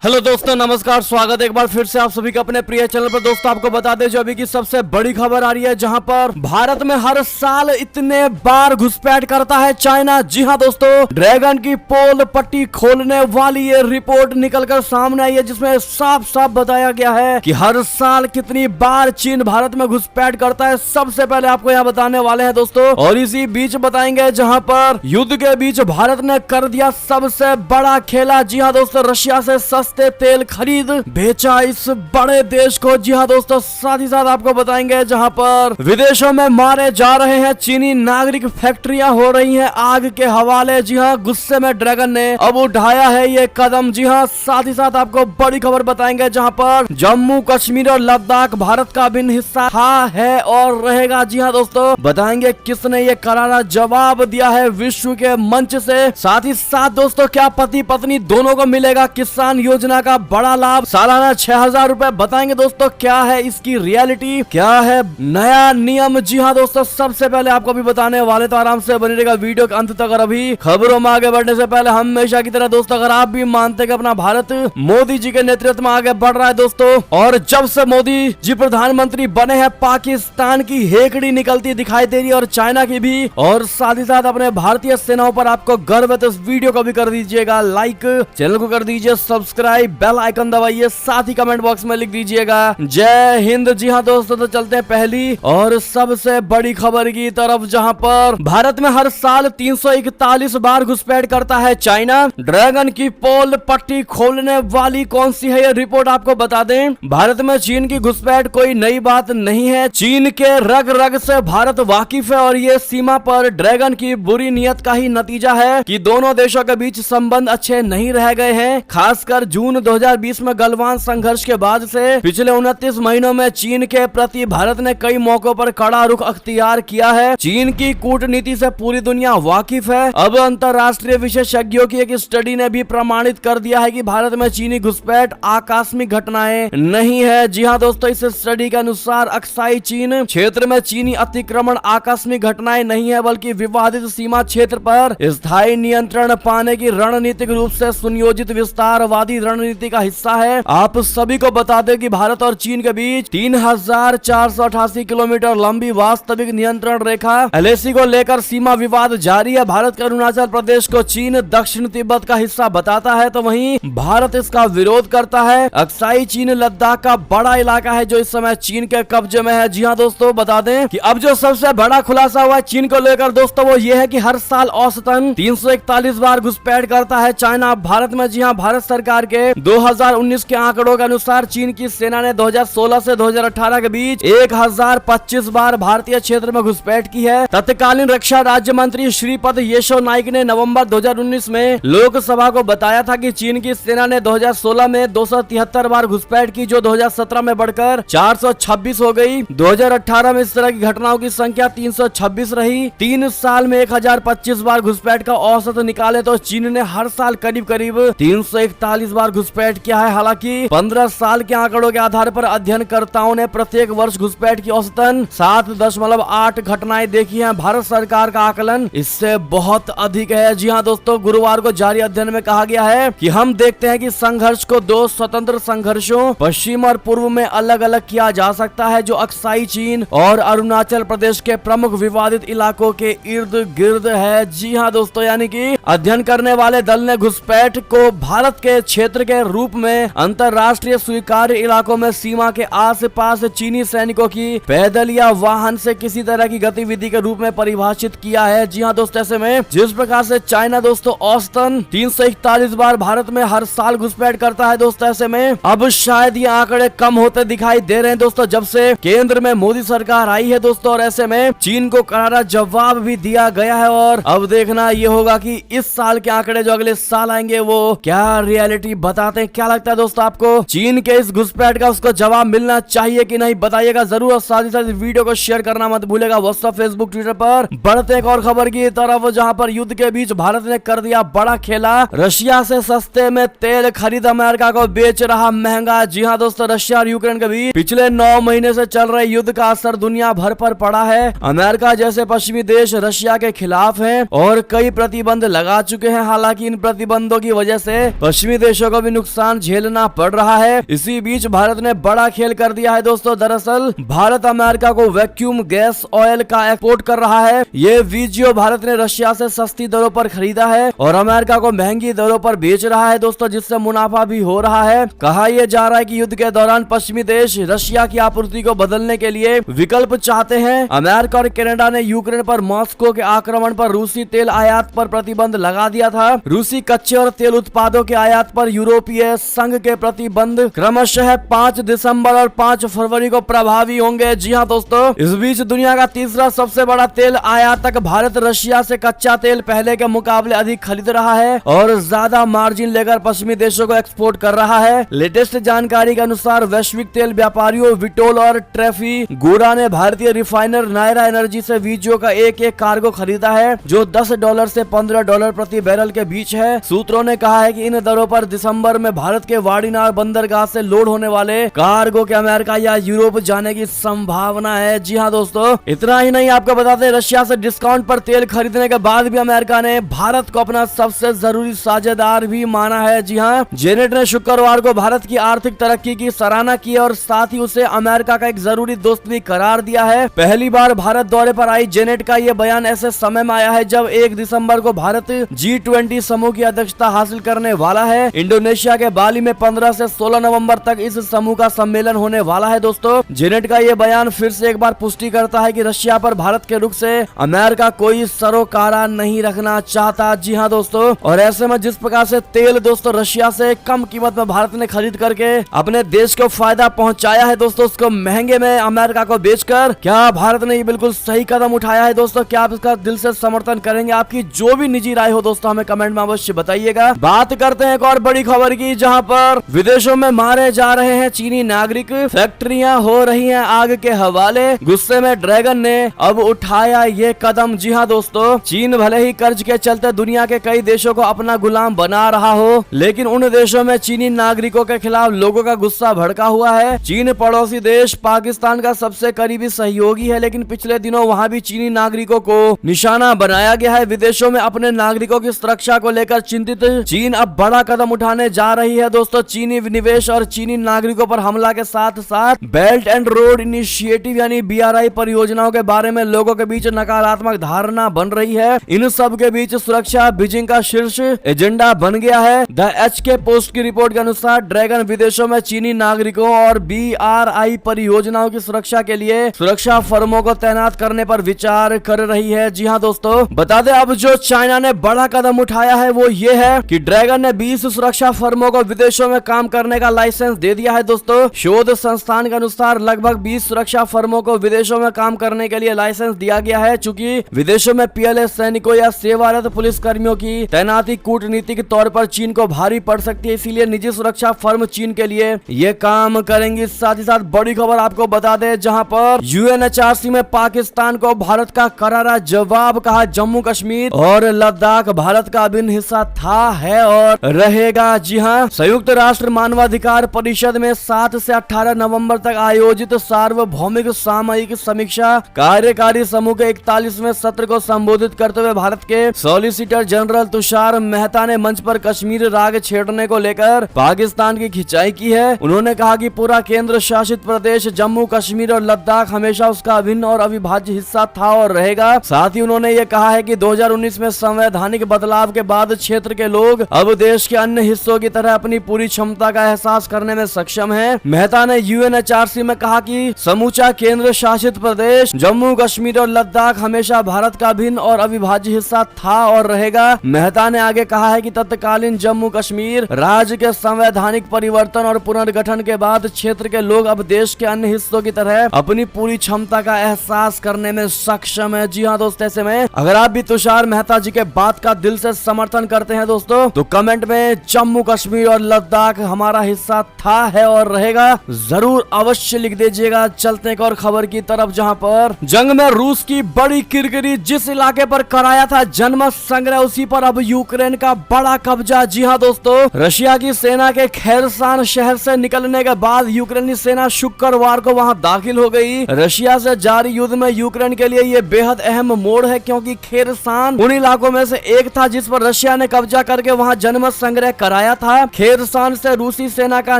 Hello दोस्तों, नमस्कार। स्वागत है एक बार फिर से आप सभी का अपने प्रिय चैनल पर। दोस्तों आपको बता दें जो अभी की सबसे बड़ी खबर आ रही है, जहां पर भारत में हर साल इतने बार घुसपैठ करता है चाइना। जी हां दोस्तों, ड्रैगन की पोल पट्टी खोलने वाली ये रिपोर्ट निकलकर सामने आई है, जिसमें साफ साफ बताया गया है कि हर साल कितनी बार चीन भारत में घुसपैठ करता है। सबसे पहले आपको यहाँ बताने वाले हैं दोस्तों, और इसी बीच बताएंगे जहाँ पर युद्ध के बीच भारत ने कर दिया सबसे बड़ा खेला। जी हाँ दोस्तों, रशिया से सस्ते तेल खरीद बेचा इस बड़े देश को। जी हाँ दोस्तों, साथ ही साथ आपको बताएंगे जहां पर विदेशों में मारे जा रहे हैं चीनी नागरिक, फैक्ट्रियां हो रही हैं आग के हवाले। जी हाँ, गुस्से में ड्रैगन ने अब उठाया है ये कदम। जी हाँ, साथ ही साथ आपको बड़ी खबर बताएंगे जहां पर जम्मू कश्मीर और लद्दाख भारत का अभिन्न हिस्सा था, है और रहेगा। जी हाँ दोस्तों, बताएंगे किसने ये करारा जवाब दिया है विश्व के मंच से। साथ ही साथ दोस्तों, क्या पति पत्नी दोनों को मिलेगा किसान योजना का बड़ा लाभ, सालाना 6,000 रुपए। बताएंगे दोस्तों क्या है इसकी रियलिटी, क्या है नया नियम। जी हाँ दोस्तों, सबसे पहले आपको भी बताने वाले, तो आराम से बनी रहेगा वीडियो के अंत तक। और अभी खबरों में आगे बढ़ने से पहले हमेशा की तरह दोस्तों, अगर आप भी मानते हैं कि अपना भारत मोदी जी के नेतृत्व में आगे बढ़ रहा है दोस्तों, और जब से मोदी जी प्रधानमंत्री बने हैं पाकिस्तान की हेकड़ी निकलती दिखाई दे रही है, और चाइना की भी, और साथ ही साथ अपने भारतीय सेनाओं पर आपको गर्व है, तो इस वीडियो को भी कर दीजिएगा लाइक, चैनल को कर दीजिए सब्सक्राइब, बेल आइकन दबाइए, साथ ही कमेंट बॉक्स में लिख दीजिएगा जय हिंद। जी हाँ दोस्तों, तो चलते हैं पहली और सबसे बड़ी खबर की तरफ, जहां पर भारत में हर साल 341 बार घुसपैठ करता है चाइना। ड्रैगन की पोल पट्टी खोलने वाली कौन सी है ये रिपोर्ट आपको बता दें। भारत में चीन की घुसपैठ कोई नई बात नहीं है, चीन के रग रग से भारत वाकिफ है, और ये सीमा पर ड्रैगन की बुरी नीयत का ही नतीजा है कि दोनों देशों के बीच संबंध अच्छे नहीं रह गए हैं। खासकर जून 2020 में गलवान संघर्ष के बाद से पिछले 29 महीनों में चीन के प्रति भारत ने कई मौकों पर कड़ा रुख अख्तियार किया है। चीन की कूटनीति से पूरी दुनिया वाकिफ है। अब अंतर्राष्ट्रीय विशेषज्ञों की एक स्टडी ने भी प्रमाणित कर दिया है कि भारत में चीनी घुसपैठ आकस्मिक घटनाएं नहीं है। जी हाँ दोस्तों, इस स्टडी के अनुसार अक्साई चीन क्षेत्र में चीनी अतिक्रमण आकस्मिक घटनाएं नहीं है, बल्कि विवादित सीमा क्षेत्र पर स्थायी नियंत्रण पाने की रणनीतिक रूप से सुनियोजित विस्तारवादी रणनीति का हिस्सा है। आप सभी को बता दें कि भारत और चीन के बीच 3,488 किलोमीटर लंबी वास्तविक नियंत्रण रेखा एलएसी को लेकर सीमा विवाद जारी है। भारत के अरुणाचल प्रदेश को चीन दक्षिण तिब्बत का हिस्सा बताता है, तो वहीं भारत इसका विरोध करता है। अक्साई चीन लद्दाख का बड़ा इलाका है जो इस समय चीन के कब्जे में है। जी हाँ दोस्तों, बता दें कि अब जो सबसे बड़ा खुलासा हुआ है चीन को लेकर दोस्तों, वो ये है कि हर साल औसतन 341 बार घुसपैठ करता है चाइना भारत में। जी हाँ, भारत सरकार के 2019 के आंकड़ों के अनुसार चीन की सेना ने 2016 से 2018 के बीच 1025 बार भारतीय क्षेत्र में घुसपैठ की है। तत्कालीन रक्षा राज्य मंत्री श्रीपद येशो नाइक ने नवंबर 2019 में लोकसभा को बताया था कि चीन की सेना ने 2016 में 273 बार घुसपैठ की, जो 2017 में बढ़कर 426 हो गई। 2018 में इस तरह की घटनाओं की संख्या 326 रही। 3 साल में 1025 बार घुसपैठ का औसत निकाले तो चीन ने हर साल करीब करीब 341 बार घुसपैठ किया है। हालांकि 15 साल के आंकड़ों के आधार पर अध्ययनकर्ताओं ने प्रत्येक वर्ष घुसपैठ की औसतन 7.8 घटनाएं देखी हैं। भारत सरकार का आकलन इससे बहुत अधिक है। जी हाँ दोस्तों, गुरुवार को जारी अध्ययन में कहा गया है कि हम देखते हैं कि संघर्ष को 2 स्वतंत्र संघर्षों पश्चिम और पूर्व में अलग अलग किया जा सकता है, जो अक्साई चीन और अरुणाचल प्रदेश के प्रमुख विवादित इलाकों के इर्द गिर्द है। जी हाँ दोस्तों, यानी कि अध्ययन करने वाले दल ने घुसपैठ को भारत के क्षेत्र के रूप में अंतर्राष्ट्रीय स्वीकार्य इलाकों में सीमा के आसपास चीनी सैनिकों की पैदल या वाहन से किसी तरह की गतिविधि के रूप में परिभाषित किया है। जी हाँ दोस्तों, ऐसे में जिस प्रकार से चाइना दोस्तों औसतन 341 बार भारत में हर साल घुसपैठ करता है दोस्तों, ऐसे में अब शायद ये आंकड़े कम होते दिखाई दे रहे हैं दोस्तों, जब से केंद्र में मोदी सरकार आई है दोस्तों, और ऐसे में चीन को करारा जवाब भी दिया गया है। और अब देखना ये होगा कि इस साल के आंकड़े जो अगले साल आएंगे वो क्या रियलिटी बताते हैं। क्या लगता है दोस्तों आपको, चीन के इस घुसपैठ का उसको जवाब मिलना चाहिए कि नहीं, बताइएगा जरूर। और साथ ही साथ वीडियो को शेयर करना मत भूलेगा व्हाट्सएप, फेसबुक, ट्विटर पर। बढ़ते एक और खबर की तरफ, जहां पर युद्ध के बीच भारत ने कर दिया बड़ा खेला। रशिया से सस्ते में तेल खरीद अमेरिका को बेच रहा महंगा। जी हाँ दोस्तों, रशिया और यूक्रेन के बीच पिछले 9 महीने से चल रहे युद्ध का असर दुनिया भर पर पड़ा है। अमेरिका जैसे पश्चिमी देश रशिया के खिलाफ हैं और कई प्रतिबंध लगा चुके हैं। हालांकि इन प्रतिबंधों की वजह से पश्चिमी देशों को भी नुकसान झेलना पड़ रहा है। इसी बीच भारत ने बड़ा खेल कर दिया है दोस्तों। दरअसल भारत अमेरिका को वैक्यूम गैस ऑयल का एक्सपोर्ट कर रहा है। ये वीजियो भारत ने रशिया से सस्ती दरों पर खरीदा है और अमेरिका को महंगी दरों पर बेच रहा है दोस्तों, जिससे मुनाफा भी हो रहा है। कहा यह जा रहा है कि युद्ध के दौरान पश्चिमी देश रशिया की आपूर्ति को बदलने के लिए विकल्प चाहते हैं। अमेरिका और कनाडा ने यूक्रेन पर मॉस्को के आक्रमण पर रूसी तेल आयात पर प्रतिबंध लगा दिया था। रूसी कच्चे और तेल उत्पादों के आयात पर यूरोपीय संघ के प्रतिबंध क्रमशः 5 दिसंबर और 5 फरवरी को प्रभावी होंगे। जी हां दोस्तों, इस बीच दुनिया का तीसरा सबसे बड़ा तेल आयातक भारत रशिया से कच्चा तेल पहले के मुकाबले अधिक खरीद रहा है और ज्यादा मार्जिन लेकर पश्चिमी देशों को एक्सपोर्ट कर रहा है। लेटेस्ट जानकारी के अनुसार वैश्विक तेल व्यापारियों विटोल और ट्रेफी गोरा ने भारतीय रिफाइनर नायरा एनर्जी से वीजियो का एक कार्गो खरीदा है, जो $10 से $15 प्रति बैरल के बीच है। सूत्रों ने कहा है कि इन दरों पर दिसंबर में भारत के वाडीनार बंदरगाह से लोड होने वाले कार्गो के अमेरिका या यूरोप जाने की संभावना है। जी हाँ दोस्तों, इतना ही नहीं, आपको बता दें रशिया से डिस्काउंट पर तेल खरीदने के बाद भी अमेरिका ने भारत को अपना सबसे जरूरी साझेदार भी माना है। जी हाँ, जेनेट ने शुक्रवार को भारत की आर्थिक तरक्की की सराहना की और साथ ही उसे अमेरिका का एक जरूरी दोस्त भी करार दिया है। पहली बार भारत दौरे पर आई जेनेट का यह बयान ऐसे समय में आया है जब 1 दिसंबर को भारत G20 समूह की अध्यक्षता हासिल करने वाला है। इंडोनेशिया के बाली में 15 से 16 नवंबर तक इस समूह का सम्मेलन होने वाला है। दोस्तों, जेनेट का यह बयान फिर से एक बार पुष्टि करता है कि रशिया पर भारत के रुख से अमेरिका कोई सरोकारा नहीं रखना चाहता। जी हाँ दोस्तों, और ऐसे में जिस प्रकार से तेल दोस्तों रशिया से कम कीमत में भारत ने खरीद करके अपने देश को फायदा पहुंचाया है दोस्तों, उसको महंगे में अमेरिका को बेचकर, क्या भारत ने ये बिल्कुल सही कदम उठाया है दोस्तों? क्या आप इसका दिल से समर्थन करेंगे? आपकी जो भी निजी राय हो दोस्तों हमें कमेंट में अवश्य बताइएगा। बात करते हैं एक और बड़ी खबर की, जहां पर विदेशों में मारे जा रहे हैं चीनी नागरिक, फैक्ट्रियां हो रही हैं आग के हवाले। गुस्से में ड्रैगन ने अब उठाया ये कदम। जी हाँ दोस्तों, चीन भले ही कर्ज के चलते दुनिया के कई देशों को अपना गुलाम बना रहा हो, लेकिन उन देशों में चीनी नागरिकों के खिलाफ लोगों का गुस्सा भड़का हुआ है। चीन पड़ोसी देश पाकिस्तान का सबसे करीबी सहयोगी है, लेकिन पिछले दिनों वहां भी चीनी नागरिकों को निशाना बनाया गया है। विदेशों में अपने नागरिकों की सुरक्षा को लेकर चिंतित चीन अब बड़ा कदम उठाने जा रही है। दोस्तों, चीनी निवेश और चीनी नागरिकों पर हमला के साथ साथ बेल्ट एंड रोड इनिशिएटिव यानी BRI परियोजनाओं के बारे में लोगों के बीच नकारात्मक धारणा बन रही है। इन सब के बीच सुरक्षा बीजिंग का शीर्ष एजेंडा बन गया है। द HK पोस्ट की रिपोर्ट के अनुसार ड्रैगन विदेशों में चीनी नागरिकों और BRI परियोजनाओं की सुरक्षा के लिए सुरक्षा फर्मों को तैनात करने पर विचार कर रही है। जी हाँ दोस्तों, बता दें अब जो चाइना ने बड़ा कदम उठाया है वो ये है कि ड्रैगन ने 20 सुरक्षा फर्मों को विदेशों में काम करने का लाइसेंस दे दिया है। दोस्तों, शोध संस्थान के अनुसार लगभग 20 सुरक्षा फर्मों को विदेशों में काम करने के लिए लाइसेंस दिया गया है। चूंकि विदेशों में PLA सैनिकों या सेवारत पुलिस कर्मियों की तैनाती कूटनीतिक तौर पर चीन को भारी पड़ सकती है, इसीलिए निजी सुरक्षा फर्म चीन के लिए ये काम करेंगी। साथ ही साथ बड़ी खबर आपको बता दें, जहां पर UNHRC में पाकिस्तान को भारत का करारा जवाब, कहा जम्मू कश्मीर और लद्दाख भारत का अभिन्न हिस्सा था, है और रहेगा। जी हां, संयुक्त राष्ट्र मानवाधिकार परिषद में 7 से 18 नवंबर तक आयोजित सार्वभौमिक सामयिक समीक्षा कार्यकारी समूह के 41वें सत्र को संबोधित करते हुए भारत के सॉलिसिटर जनरल तुषार मेहता ने मंच पर कश्मीर राग छेड़ने को लेकर पाकिस्तान की खिंचाई की है। उन्होंने कहा कि पूरा केंद्र शासित प्रदेश जम्मू कश्मीर और लद्दाख हमेशा उसका अभिन्न और अविभाज्य हिस्सा था और रहेगा। साथ ही उन्होंने ये कहा है कि 2019 में संवैधानिक बदलाव के बाद क्षेत्र के लोग अब देश के अन्य हिस्सों की तरह अपनी पूरी क्षमता का एहसास करने में सक्षम हैं। मेहता ने UNHRC में कहा कि समूचा केंद्र शासित प्रदेश जम्मू कश्मीर और लद्दाख हमेशा भारत का अभिन्न और अविभाज्य हिस्सा था और रहेगा। मेहता ने आगे कहा है कि तत्कालीन जम्मू कश्मीर राज्य के संवैधानिक परिवर्तन और पुनर्गठन के बाद क्षेत्र के लोग अब देश के अन्य हिस्सों की तरह अपनी पूरी क्षमता का एहसास करने में सक्षम है। जी हाँ दोस्तों, ऐसे में अगर आप भी तुषार मेहता जी के बात का दिल से समर्थन करते हैं दोस्तों, तो कमेंट में जम्मू कश्मीर और लद्दाख हमारा हिस्सा था, है और रहेगा जरूर अवश्य लिख दीजिएगा। चलते एक और खबर की तरफ, जहां पर जंग में रूस की बड़ी किरकिरी, जिस इलाके पर कराया था जनमत संग्रह उसी पर अब यूक्रेन का बड़ा कब्जा। जी हाँ दोस्तों, रशिया की सेना के खैरसान शहर से निकलने के बाद यूक्रेनी सेना शुक्रवार को वहां दाखिल हो गई। रशिया से जारी युद्ध में यूक्रेन के लिए ये बेहद अहम मोड़ है, क्योंकि खैरसान उन इलाकों में से एक था जिस पर रशिया ने कब्जा करके वहां जनमत संग्रह करा आया था। खेरसान से रूसी सेना का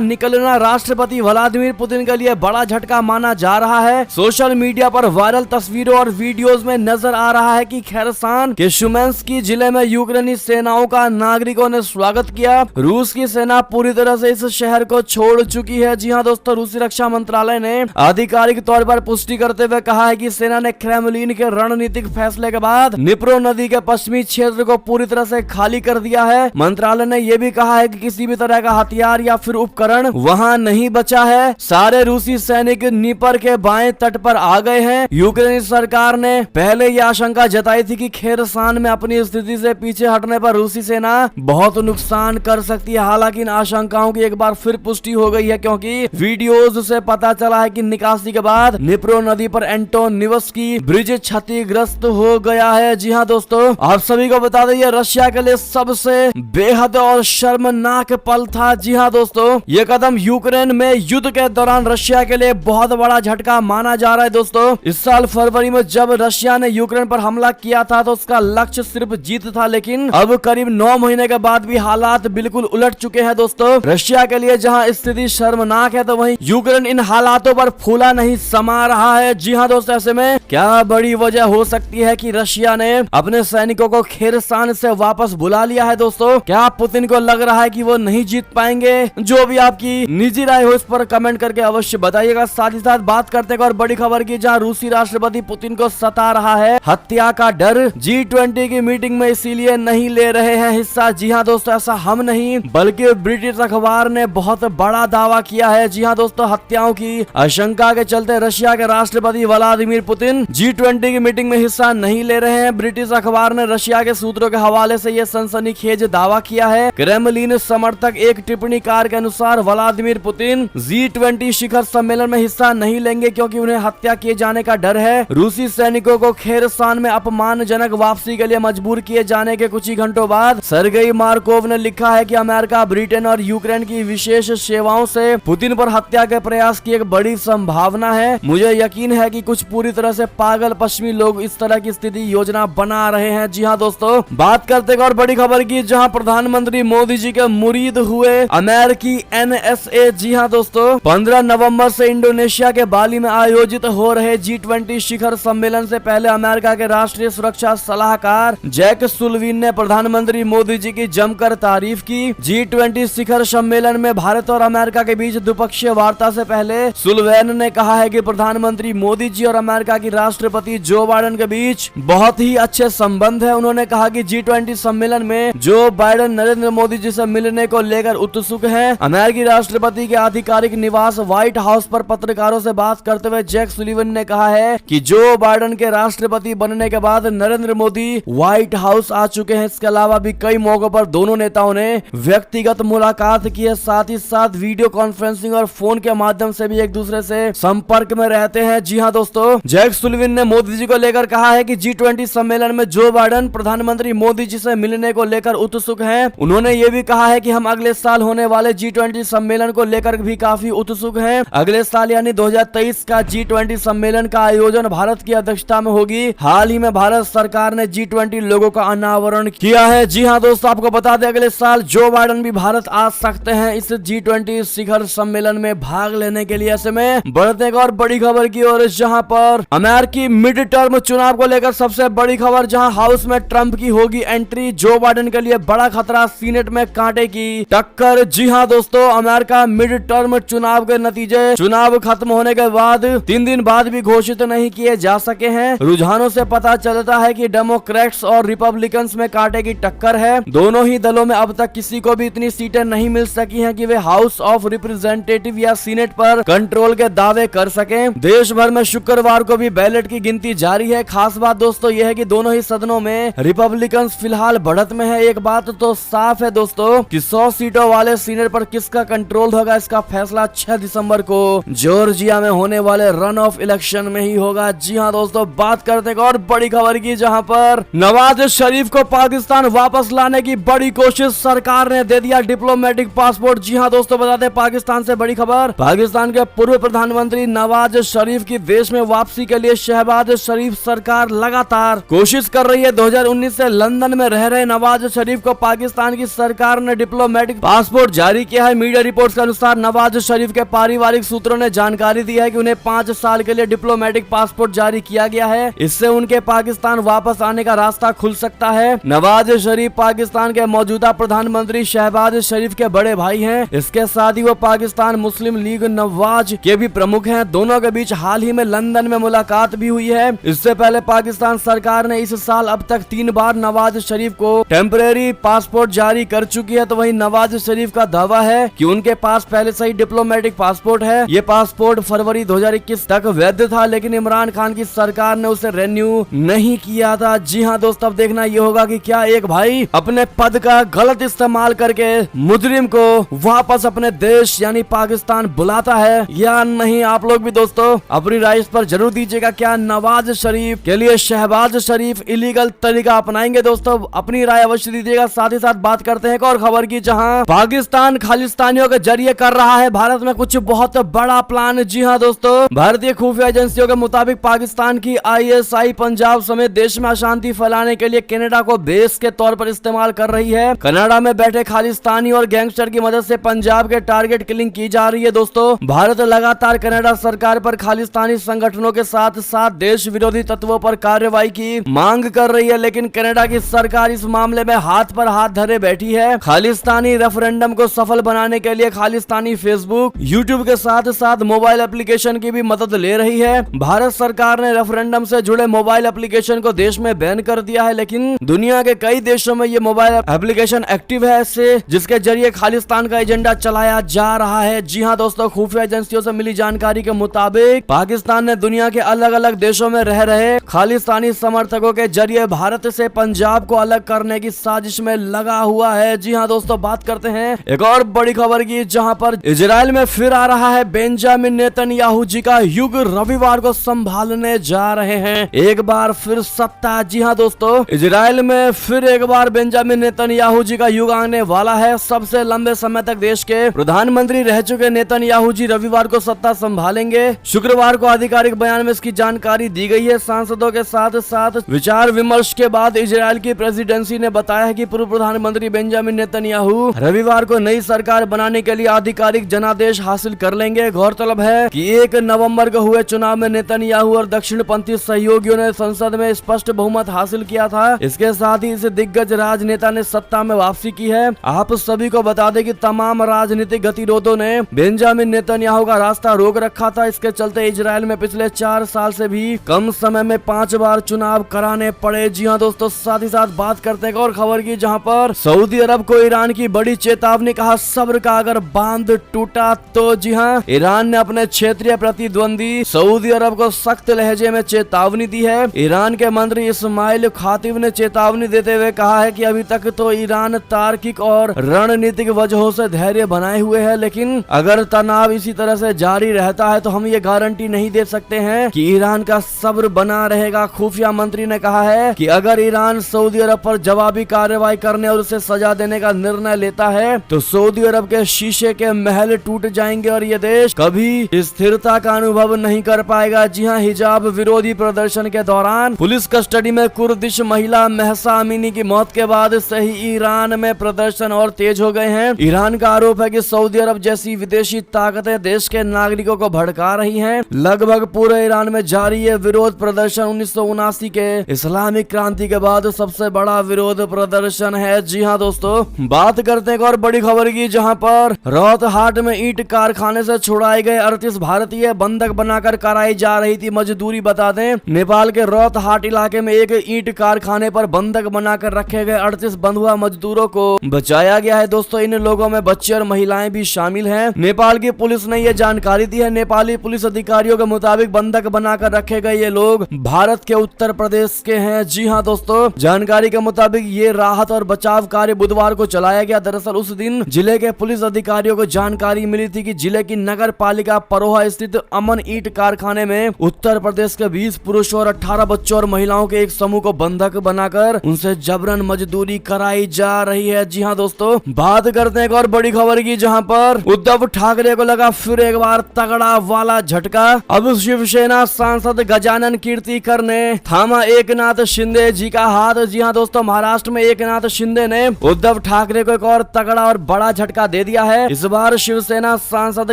निकलना राष्ट्रपति व्लादिमीर पुतिन के लिए बड़ा झटका माना जा रहा है। सोशल मीडिया पर वायरल तस्वीरों और वीडियोस में नजर आ रहा है कि खेरसान के शुमेंस्की जिले में यूक्रेनी सेनाओं का नागरिकों ने स्वागत किया। रूस की सेना पूरी तरह से इस शहर को छोड़ चुकी है। जी हां दोस्तों, रूसी रक्षा मंत्रालय ने आधिकारिक तौर पर पुष्टि करते हुए कहा है कि सेना ने क्रेमलिन के रणनीतिक फैसले के बाद निप्रो नदी के पश्चिमी क्षेत्र को पूरी तरह से खाली कर दिया है। मंत्रालय ने यह भी कहा है कि किसी भी तरह का हथियार या फिर उपकरण वहां नहीं बचा है। सारे रूसी सैनिक नीपर के बाएं तट पर आ गए हैं। यूक्रेनी सरकार ने पहले यह आशंका जताई थी कि खेरसान में अपनी स्थिति से पीछे हटने पर रूसी सेना बहुत नुकसान कर सकती है। हालांकि इन आशंकाओं की एक बार फिर पुष्टि हो गई है, क्योंकि वीडियोज से पता चला है कि निकासी के बाद निप्रो नदी पर एंटोनिवस्की ब्रिज क्षतिग्रस्त हो गया है। जी हाँ दोस्तों, आप सभी को बता दें यह रशिया के लिए सबसे बेहद और शर्मनाक पल था। जी हाँ दोस्तों, ये कदम यूक्रेन में युद्ध के दौरान रशिया के लिए बहुत बड़ा झटका माना जा रहा है। दोस्तों, इस साल फरवरी में जब रशिया ने यूक्रेन पर हमला किया था तो उसका लक्ष्य सिर्फ जीत था, लेकिन अब करीब 9 महीने के बाद भी हालात बिल्कुल उलट चुके हैं। दोस्तों, रशिया के लिए जहां स्थिति शर्मनाक है तो वहीं यूक्रेन इन हालातों पर फूला नहीं समा रहा है। जी हाँ दोस्तों, ऐसे में क्या बड़ी वजह हो सकती है कि रशिया ने अपने सैनिकों को खेरसान से वापस बुला लिया है। दोस्तों, क्या पुतिन को लग रहा है कि वो नहीं जीत पाएंगे? जो भी आपकी निजी राय हो इस पर कमेंट करके अवश्य बताइएगा। साथ ही साथ बात करते हैं और बड़ी खबर की, जहां रूसी राष्ट्रपति पुतिन को सता रहा है हत्या का डर। G20 की मीटिंग में इसीलिए नहीं ले रहे हैं हिस्सा। जी हाँ दोस्तों, ऐसा हम नहीं बल्कि ब्रिटिश अखबार ने बहुत बड़ा दावा किया है। जी हाँ दोस्तों, हत्याओं की आशंका के चलते रशिया के राष्ट्रपति व्लादिमीर पुतिन G20 की मीटिंग में हिस्सा नहीं ले रहे हैं। ब्रिटिश अखबार ने रशिया के सूत्रों के हवाले से यह सनसनीखेज दावा किया है। क्रेमलिन समर्थक एक टिप्पणीकार के अनुसार व्लादिमीर पुतिन G20 शिखर सम्मेलन में हिस्सा नहीं लेंगे क्योंकि उन्हें हत्या किए जाने का डर है। रूसी सैनिकों को खेरसान में अपमानजनक वापसी के लिए मजबूर किए जाने के कुछ ही घंटों बाद सर्गेई मार्कोव ने लिखा है कि अमेरिका, ब्रिटेन और यूक्रेन की विशेष सेवाओं से पुतिन पर हत्या के प्रयास की एक बड़ी संभावना है। मुझे यकीन है कि कुछ पूरी तरह से पागल पश्चिमी लोग इस तरह की स्थिति योजना बना रहे हैं। जी हाँ दोस्तों, बात करते हैं और बड़ी खबर की, जहां प्रधानमंत्री मोदी जी के मुरीद हुए अमेरिकी NSA। जी हाँ दोस्तों, 15 नवंबर से इंडोनेशिया के बाली में आयोजित हो रहे G20 शिखर सम्मेलन से पहले अमेरिका के राष्ट्रीय सुरक्षा सलाहकार जैक सुल्लिवन ने प्रधानमंत्री मोदी जी की जमकर तारीफ की। G20 शिखर सम्मेलन में भारत और अमेरिका के बीच द्विपक्षीय वार्ता से पहले सुल्लिवन ने कहा है कि प्रधानमंत्री मोदी जी और अमेरिका की राष्ट्रपति जो बाइडेन के बीच बहुत ही अच्छे संबंध है। उन्होंने कहा कि G20 सम्मेलन में जो बाइडेन नरेंद्र मोदी जी से मिलने को लेकर उत्सुक हैं। अमेरिकी राष्ट्रपति के आधिकारिक निवास व्हाइट हाउस पर पत्रकारों से बात करते हुए जैक सुल्लिवन ने कहा है कि जो बाइडेन के राष्ट्रपति बनने के बाद नरेंद्र मोदी व्हाइट हाउस आ चुके हैं। इसके अलावा भी कई मौकों पर दोनों नेताओं ने व्यक्तिगत मुलाकात की है। साथ ही साथ वीडियो कॉन्फ्रेंसिंग और फोन के माध्यम से भी एक दूसरे से संपर्क में रहते हैं। जी हाँ दोस्तों, जैक सुल्लिवन ने मोदी जी को लेकर कहा है कि G20 सम्मेलन में जो बाइडेन प्रधानमंत्री मोदी जी से मिलने को लेकर उत्सुक हैं। उन्होंने ये भी कहा है कि हम अगले साल होने वाले G20 सम्मेलन को लेकर भी काफी उत्सुक हैं। अगले साल यानी 2023 का G20 सम्मेलन का आयोजन भारत की अध्यक्षता में होगी। हाल ही में भारत सरकार ने G20 लोगो का अनावरण किया है। जी हाँ दोस्तों, आपको बता दें अगले साल जो बाइडेन भी भारत आ सकते हैं इस G20 शिखर सम्मेलन में भाग लेने के लिए। ऐसे में बढ़ते और बड़ी खबर की ओर, जहां पर अमेरिकी मिड टर्म चुनाव को लेकर सबसे बड़ी खबर, जहां हाउस में ट्रंप की होगी एंट्री। जो बाइडेन के लिए बड़ा खतरा, सीनेट में कांटे की टक्कर। जी हाँ दोस्तों, अमेरिका मिड टर्म चुनाव के नतीजे चुनाव खत्म होने के बाद 3 दिन बाद भी घोषित नहीं किए जा सके हैं। रुझानों से पता चलता है कि डेमोक्रेट्स और रिपब्लिकन्स में कांटे की टक्कर है। दोनों ही दलों में अब तक किसी को भी इतनी सीटें नहीं मिल सकी हैं कि वे हाउस ऑफ रिप्रेजेंटेटिव या सीनेट पर कंट्रोल के दावे कर सकें। देश भर में शुक्रवार को भी बैलेट की गिनती जारी है। खास बात दोस्तों यह है कि दोनों ही सदनों में रिपब्लिकन्स फिलहाल बढ़त में है। एक बात तो साफ है दोस्तों कि 100 सीटों वाले सीनेट पर किसका कंट्रोल होगा, इसका फैसला 6 दिसंबर को जॉर्जिया में होने वाले रन ऑफ इलेक्शन में ही होगा। जी हाँ दोस्तों, बात करते हैं और बड़ी खबर की, जहां पर नवाज शरीफ को पाकिस्तान वापस लाने की बड़ी कोशिश, सरकार ने दे दिया डिप्लोमेटिक पासपोर्ट। जी हाँ दोस्तों, बताते पाकिस्तान से बड़ी खबर, पाकिस्तान के पूर्व प्रधानमंत्री नवाज शरीफ की देश में वापसी के लिए शहबाज शरीफ सरकार लगातार कोशिश कर रही है। 2019 से लंदन में रह रहे नवाज शरीफ को पाकिस्तान की सरकार सरकार ने डिप्लोमेटिक पासपोर्ट जारी किया है। मीडिया रिपोर्ट्स के अनुसार नवाज शरीफ के पारिवारिक सूत्रों ने जानकारी दी है कि उन्हें 5 साल के लिए डिप्लोमेटिक पासपोर्ट जारी किया गया है। इससे उनके पाकिस्तान वापस आने का रास्ता खुल सकता है। नवाज शरीफ पाकिस्तान के मौजूदा प्रधानमंत्री शहबाज शरीफ के बड़े भाई हैं। इसके साथ ही वो पाकिस्तान मुस्लिम लीग नवाज के भी प्रमुख हैं। दोनों के बीच हाल ही में लंदन में मुलाकात भी हुई है। इससे पहले पाकिस्तान सरकार ने इस साल अब तक 3 बार नवाज शरीफ को टेम्परेरी पासपोर्ट जारी कर चुकी है। तो वहीं नवाज शरीफ का दावा है कि उनके पास पहले से ही डिप्लोमेटिक पासपोर्ट है। ये पासपोर्ट फरवरी 2021 तक वैध था, लेकिन इमरान खान की सरकार ने उसे रेन्यू नहीं किया था। जी हाँ दोस्तों, अब देखना ये होगा कि क्या एक भाई अपने पद का गलत इस्तेमाल करके मुजरिम को वापस अपने देश यानी पाकिस्तान बुलाता है या नहीं। आप लोग भी दोस्तों अपनी राय इस पर जरूर दीजिएगा। क्या नवाज शरीफ के लिए शहबाज शरीफ इलीगल तरीका अपनाएंगे? दोस्तों अपनी राय अवश्य दीजिएगा। साथ ही साथ बात करते हैं एक और खबर की, जहां पाकिस्तान खालिस्तानियों के जरिए कर रहा है भारत में कुछ बहुत बड़ा प्लान। जी हाँ दोस्तों, भारतीय खुफिया एजेंसियों के मुताबिक पाकिस्तान की ISI पंजाब समेत देश में अशांति फैलाने के लिए कनाडा को बेस के तौर पर इस्तेमाल कर रही है। कनाडा में बैठे खालिस्तानी और गैंगस्टर की मदद से पंजाब के टारगेट किलिंग की जा रही है। दोस्तों भारत लगातार कनाडा सरकार पर खालिस्तानी संगठनों के साथ साथ देश विरोधी तत्वों पर कार्रवाई की मांग कर रही है, लेकिन कनाडा की सरकार इस मामले में हाथ पर हाथ धरे बैठी है। खालिस्तानी रेफरेंडम को सफल बनाने के लिए खालिस्तानी फेसबुक, यूट्यूब के साथ साथ मोबाइल एप्लीकेशन की भी मदद ले रही है। भारत सरकार ने रेफरेंडम से जुड़े मोबाइल एप्लीकेशन को देश में बैन कर दिया है, लेकिन दुनिया के कई देशों में ये मोबाइल एप्लीकेशन एक्टिव है, जिसके जरिए खालिस्तान का एजेंडा चलाया जा रहा है। जी हाँ दोस्तों, खुफिया एजेंसियों से मिली जानकारी के मुताबिक पाकिस्तान ने दुनिया के अलग अलग देशों में रह रहे खालिस्तानी समर्थकों के जरिए भारत से पंजाब को अलग करने की साजिश में लगा हुआ है। जी हाँ दोस्तों, बात करते हैं एक और बड़ी खबर की, जहां पर इजराइल में फिर आ रहा है बेंजामिन नेतन्याहू जी का युग। रविवार को संभालने जा रहे हैं एक बार फिर सत्ता। जी हाँ दोस्तों, इजराइल में फिर एक बार बेंजामिन नेतन्याहू जी का युग आने वाला है। सबसे लंबे समय तक देश के प्रधानमंत्री रह चुके नेतन्याहू जी रविवार को सत्ता संभालेंगे। शुक्रवार को आधिकारिक बयान में इसकी जानकारी दी गई है। सांसदों के साथ साथ विचार विमर्श के बाद इजराइल की प्रेसिडेंसी ने बताया है कि पूर्व प्रधानमंत्री बेंजामिन नेतन्याहू रविवार को नई सरकार बनाने के लिए आधिकारिक जनादेश हासिल कर लेंगे। गौरतलब है कि 1 नवंबर को हुए चुनाव में नेतन्याहू और दक्षिणपंथी सहयोगियों ने संसद में स्पष्ट बहुमत हासिल किया था। इसके साथ ही इस दिग्गज राजनेता ने सत्ता में वापसी की है। आप सभी को बता दें कि तमाम राजनीतिक गतिरोधों ने बेंजामिन नेतन्याहू का रास्ता रोक रखा था। इसके चलते इजराइल में पिछले 4 साल से भी कम समय में 5 बार चुनाव कराने पड़े। जी हाँ दोस्तों, साथ ही साथ बात करते हैं और खबर की, जहां पर सऊदी अरब को ईरान की बड़ी चेतावनी, कहा सब्र का अगर बांध टूटा तो। जी हाँ, ईरान ने अपने क्षेत्रीय प्रतिद्वंदी सऊदी अरब को सख्त लहजे में चेतावनी दी है। ईरान के मंत्री इस्माइल खातिब ने चेतावनी देते हुए कहा है कि अभी तक तो ईरान तार्किक और रणनीतिक वजहों से धैर्य बनाए हुए है, लेकिन अगर तनाव इसी तरह से जारी रहता है तो हम ये गारंटी नहीं दे सकते हैं कि ईरान का सब्र बना रहेगा। खुफिया मंत्री ने कहा है कि अगर ईरान सऊदी अरब पर जवाबी कार्रवाई करने और उसे सजा देने का निर्णय लेता है तो सऊदी अरब के शीशे के महल टूट जाएंगे और ये देश कभी स्थिरता का अनुभव नहीं कर पाएगा। जी हाँ, हिजाब विरोधी प्रदर्शन के दौरान पुलिस कस्टडी में कुर्दिश महिला महसा अमीनी की मौत के बाद से ही ईरान में प्रदर्शन और तेज हो गए हैं। ईरान का आरोप है कि सऊदी अरब जैसी विदेशी ताकतें देश के नागरिकों को भड़का रही हैं। लगभग पूरे ईरान में जारी है विरोध प्रदर्शन 1979 के इस्लामिक क्रांति के बाद सबसे बड़ा विरोध प्रदर्शन है। जी हाँ दोस्तों, बात करते हैं और बड़ी खबर की, जहां पर रोहतहाट में ईंट कारखाने से छुड़ाए गए 38 भारतीय बंधक बनाकर कराई जा रही थी मजदूरी। बता दें, नेपाल के रोहतहाट इलाके में एक ईंट कारखाने पर बंधक बनाकर रखे गए 38 बंधुआ मजदूरों को बचाया गया है। दोस्तों, इन लोगों में बच्चे और महिलाएं भी शामिल हैं। नेपाल की पुलिस ने यह जानकारी दी है। नेपाली पुलिस अधिकारियों के मुताबिक बंधक बनाकर रखे गए ये लोग भारत के उत्तर प्रदेश के हैं। जी हाँ दोस्तों, जानकारी के मुताबिक ये राहत और बचाव कार्य बुधवार को चलाया गया। दरअसल उस दिन जिले के पुलिस अधिकारियों को जानकारी मिली थी कि जिले की नगर पालिका परोहा स्थित अमन ईंट कारखाने में उत्तर प्रदेश के 20 पुरुषों और 18 बच्चों और महिलाओं के एक समूह को बंधक बनाकर उनसे जबरन मजदूरी कराई जा रही है। जी हाँ दोस्तों, बात करते हैं एक और बड़ी खबर की, जहां पर उद्धव ठाकरे को लगा फिर एक बार तगड़ा वाला झटका। अब शिवसेना सांसद गजानन कीर्तिकर ने थामा एकनाथ शिंदे जी का हाथ। जी हाँ दोस्तों, महाराष्ट्र में एकनाथ शिंदे ने उद्धव उद्धव ठाकरे को एक और तगड़ा और बड़ा झटका दे दिया है। इस बार शिवसेना सांसद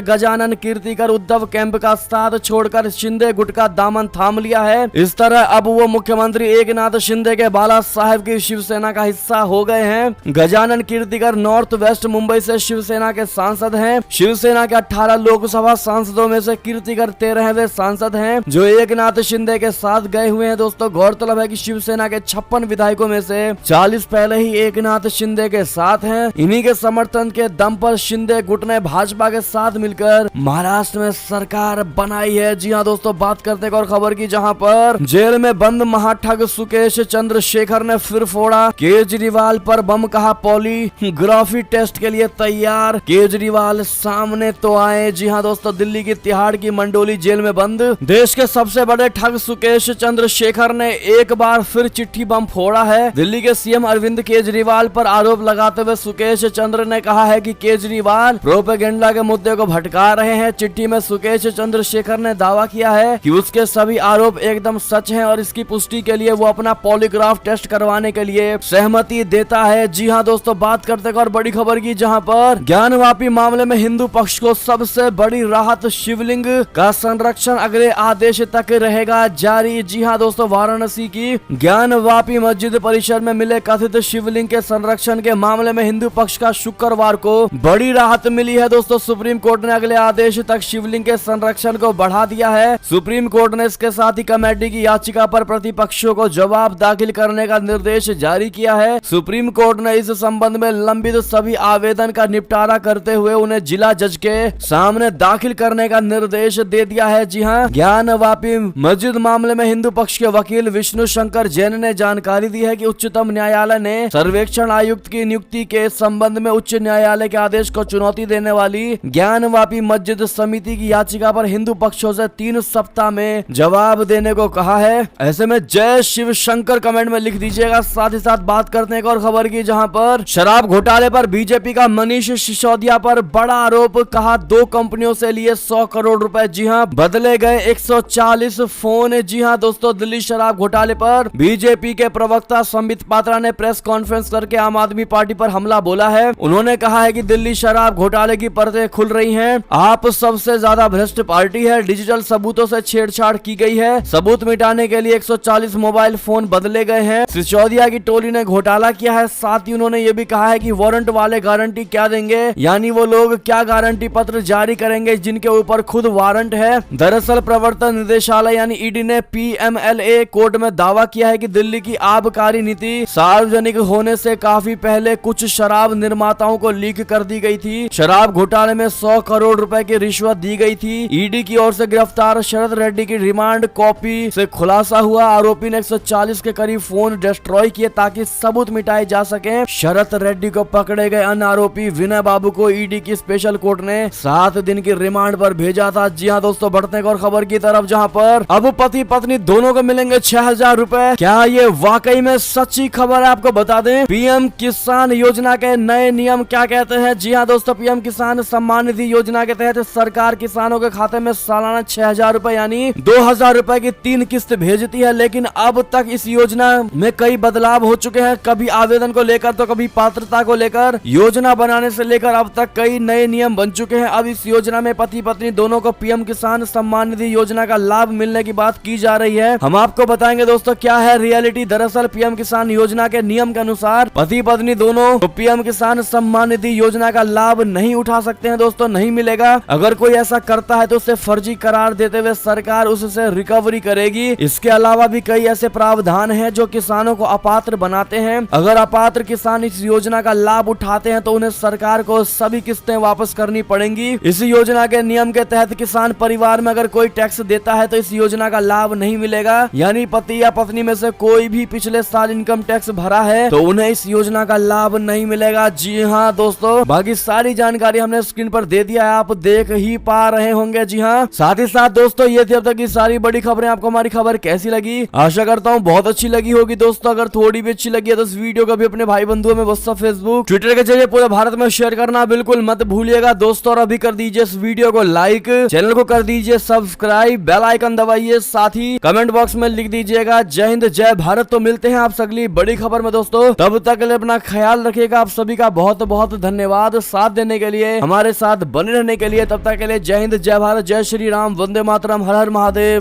गजानन कीर्तिकर उद्धव कैंप का साथ छोड़कर शिंदे गुट का दामन थाम लिया है। इस तरह अब वो मुख्यमंत्री एकनाथ शिंदे के बाला साहेब की शिवसेना का हिस्सा हो गए हैं। गजानन कीर्तिकर नॉर्थ वेस्ट मुंबई से शिवसेना के सांसद हैं। शिवसेना के 18 लोकसभा सांसदों में से कीर्तिकर 13वें सांसद हैं जो एकनाथ शिंदे के साथ गए हुए हैं। दोस्तों गौरतलब है कि शिवसेना के 56 विधायकों में से 40 पहले ही एकनाथ शिंदे के साथ हैं। इन्हीं के समर्थन के दम पर शिंदे गुट ने भाजपा के साथ मिलकर महाराष्ट्र में सरकार बनाई है। जी हाँ दोस्तों, बात करते एक और खबर की, जहां पर जेल में बंद महाठग सुकेश चंद्रशेखर ने फिर फोड़ा केजरीवाल पर बम, कहा पॉलीग्राफी टेस्ट के लिए तैयार। केजरीवाल सामने तो आए। जी हाँ दोस्तों, दिल्ली की तिहाड़ की मंडोली जेल में बंद देश के सबसे बड़े ठग सुकेश चंद्रशेखर ने एक बार फिर चिट्ठी बम फोड़ा है। दिल्ली के सीएम अरविंद केजरीवाल पर आरोप लगाते हुए सुकेश चंद्र ने कहा है कि केजरीवाल प्रोपेगेंडा के मुद्दे को भटका रहे हैं। चिट्ठी में सुकेश चंद्रशेखर ने दावा किया है कि उसके सभी आरोप एकदम सच हैं और इसकी पुष्टि के लिए वो अपना पॉलीग्राफ टेस्ट करवाने के लिए सहमति देता है। जी हाँ दोस्तों, बात करते और बड़ी खबर की, जहां पर ज्ञानवापी मामले में हिंदू पक्ष को सबसे बड़ी राहत, शिवलिंग का संरक्षण अगले आदेश तक रहेगा जारी। जी हाँ दोस्तों, वाराणसी की ज्ञानवापी मस्जिद परिसर में मिले कथित शिवलिंग के संरक्षण के मामले में हिंदू पक्ष का शुक्रवार को बड़ी राहत मिली है। दोस्तों सुप्रीम कोर्ट ने अगले आदेश तक शिवलिंग के संरक्षण को बढ़ा दिया है। सुप्रीम कोर्ट ने इसके साथ ही कमेटी की याचिका पर प्रतिपक्षों को जवाब दाखिल करने का निर्देश जारी किया है। सुप्रीम कोर्ट ने इस संबंध में लंबित सभी आवेदन का निपटारा करते हुए उन्हें जिला जज के सामने दाखिल करने का निर्देश दे दिया है। जी हाँ, ज्ञानवापी मस्जिद मामले में हिंदू पक्ष के वकील विष्णु शंकर जैन ने जानकारी दी है कि उच्चतम न्यायालय ने सर्वेक्षण आयुक्त की नियुक्ति के संबंध में उच्च न्यायालय के आदेश को चुनौती देने वाली ज्ञानवापी मस्जिद समिति की याचिका पर हिंदू पक्षों से 3 सप्ताह में जवाब देने को कहा है। ऐसे में जय शिव शंकर कमेंट में लिख दीजिएगा। साथ ही साथ बात करते हैं एक और खबर की, जहां पर शराब घोटाले पर बीजेपी का मनीष सिसोदिया पर बड़ा आरोप, कहा 2 कंपनियों से लिए 100 करोड़ रुपए। जी हाँ, बदले गए 140 फोन। जी हाँ दोस्तों, दिल्ली शराब घोटाले पर बीजेपी के प्रवक्ता संबित पात्रा ने प्रेस कॉन्फ्रेंस करके आम आदमी पार्टी पर हमला बोला है। उन्होंने कहा है कि दिल्ली शराब घोटाले की परतें खुल रही हैं। आप सबसे ज्यादा भ्रष्ट पार्टी है। डिजिटल सबूतों से छेड़छाड़ की गई है। सबूत मिटाने के लिए 140 मोबाइल फोन बदले गए हैं। सिसोदिया की टोली ने घोटाला किया है। साथ ही उन्होंने ये भी कहा है कि वारंट वाले गारंटी क्या देंगे, यानी वो लोग क्या गारंटी पत्र जारी करेंगे जिनके ऊपर खुद वारंट है। दरअसल प्रवर्तन निदेशालय यानी ईडी ने पीएमएलए कोर्ट में दावा किया है कि दिल्ली की आबकारी नीति सार्वजनिक होने से काफी पहले कुछ शराब निर्माताओं को लीक कर दी गई थी। शराब घोटाले में 100 करोड़ रुपए की रिश्वत दी गई थी। ईडी की ओर से गिरफ्तार शरद रेड्डी की रिमांड कॉपी से खुलासा हुआ। आरोपी ने 140 के करीब फोन डिस्ट्रॉय किए ताकि सबूत मिटाए जा सके। शरद रेड्डी को पकड़े गए अन्य आरोपी विनय बाबू को ईडी की स्पेशल कोर्ट ने 7 दिन की रिमांड पर भेजा था। जी हाँ दोस्तों, बढ़ते हैं और खबर की तरफ, जहां पर अब पति पत्नी दोनों को मिलेंगे 6000 रुपए। क्या ये वाकई में सच्ची खबर है? आपको बता दें, पीएम किसान योजना के नए नियम क्या कहते हैं। जी हाँ दोस्तों, पीएम किसान सम्मान निधि योजना के तहत सरकार किसानों के खाते में सालाना 6000 रुपए यानी 2000 रुपए की 3 किस्त भेजती है। लेकिन अब तक इस योजना में कई बदलाव हो चुके हैं, कभी आवेदन को लेकर तो कभी पात्रता को लेकर। योजना बनाने से लेकर अब तक कई नए नियम बन चुके हैं। अब इस योजना में पति पत्नी दोनों को पीएम किसान सम्मान निधि योजना का लाभ मिलने की बात की जा रही है। हम आपको बताएंगे दोस्तों क्या है रियलिटी। दरअसल पीएम किसान योजना के नियम के अनुसार पति पत्नी दोनों तो पीएम किसान सम्मान निधि योजना का लाभ नहीं उठा सकते हैं। दोस्तों नहीं मिलेगा। अगर कोई ऐसा करता है तो उसे फर्जी करार देते हुए सरकार उससे रिकवरी करेगी। इसके अलावा भी कई ऐसे प्रावधान हैं जो किसानों को अपात्र बनाते हैं। अगर अपात्र किसान इस योजना का लाभ उठाते हैं तो उन्हें सरकार को सभी किस्तें वापस करनी पड़ेंगी। इस योजना के नियम के तहत किसान परिवार में अगर कोई टैक्स देता है तो इस योजना का लाभ नहीं मिलेगा। यानी पति या पत्नी में से कोई भी पिछले साल इनकम टैक्स भरा है तो उन्हें इस योजना का लाभ नहीं मिलेगा। जी हाँ दोस्तों, बाकी सारी जानकारी हमने स्क्रीन पर दे दिया है, आप देख ही पा रहे होंगे। जी हाँ, साथ ही साथ दोस्तों ये थी अब तक की सारी बड़ी खबरें। आपको हमारी खबर कैसी लगी? आशा करता हूँ बहुत अच्छी लगी होगी। दोस्तों अगर थोड़ी भी अच्छी लगी है तो इस वीडियो को भी अपने भाई बंधुओं में व्हाट्सएप, फेसबुक, ट्विटर के जरिए पूरे भारत में शेयर करना बिल्कुल मत भूलिएगा दोस्तों। और अभी कर दीजिए इस वीडियो को लाइक, चैनल को कर दीजिए सब्सक्राइब, बेल आइकन दबाइए, साथ ही कमेंट बॉक्स में लिख दीजिएगा जय हिंद जय भारत। तो मिलते हैं आप अगली बड़ी खबर में दोस्तों, तब तक के लिए अपना ख्याल रखिएगा। आप सभी का बहुत बहुत धन्यवाद साथ देने के लिए, हमारे साथ बने रहने के लिए। तब तक के लिए जय हिंद, जय भारत, जय श्री राम, वंदे मातरम, हर हर महादेव।